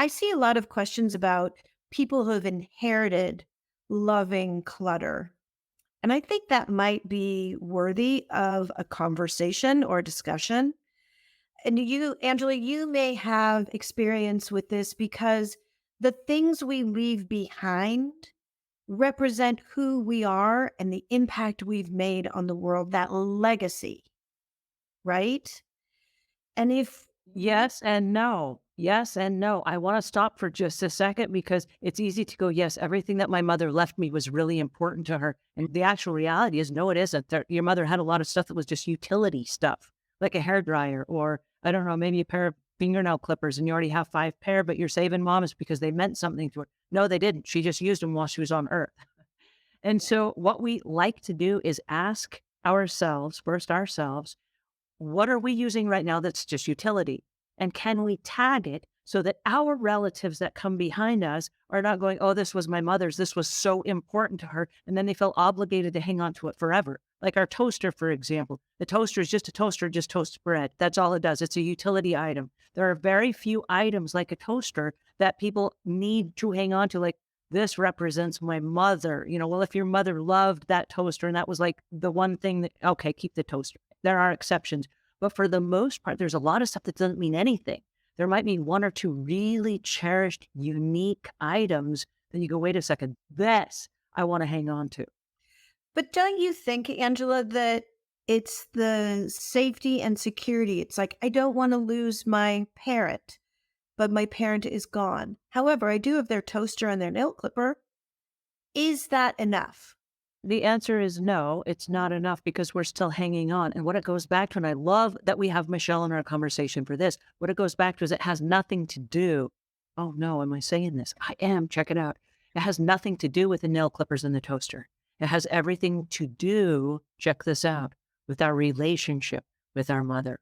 I see a lot of questions about people who have inherited loving clutter. And I think that might be worthy of a conversation or discussion. And you, Angela, you may have experience with this because the things we leave behind represent who we are and the impact we've made on the world, that legacy, right? And if we, Yes and no. Yes and no. I want to stop for just a second because it's easy to go, yes, everything that my mother left me was really important to her. And the actual reality is, no, it isn't. Your mother had a lot of stuff that was just utility stuff, like a hair dryer or, I don't know, maybe a pair of fingernail clippers and you already have 5 pair, but you're saving mom's because they meant something to her. No, they didn't. She just used them while she was on earth. And so what we like to do is ask ourselves, first ourselves, what are we using right now that's just utility? And can we tag it so that our relatives that come behind us are not going, oh, this was my mother's. This was so important to her. And then they feel obligated to hang on to it forever. Like our toaster, for example. The toaster is just a toaster, just toasts bread. That's all it does. It's a utility item. There are very few items like a toaster that people need to hang on to. Like, this represents my mother. Well, if your mother loved that toaster and that was like the one thing that, okay, keep the toaster. There are exceptions. But for the most part, there's a lot of stuff that doesn't mean anything. There might be one or two really cherished, unique items. Then you go, wait a second, this I want to hang on to. but don't you think, Angela, that it's the safety and security? It's like, I don't want to lose my parent, but my parent is gone. However, I do have their toaster and their nail clipper. Is that enough? The answer is no, it's not enough because we're still hanging on. And what it goes back to, and I love that we have Michelle in our conversation for this, what it goes back to is it has nothing to do. Oh no, am I saying this? I am. Check it out. It has nothing to do with the nail clippers and the toaster. It has everything to do, check this out, with our relationship with our mother.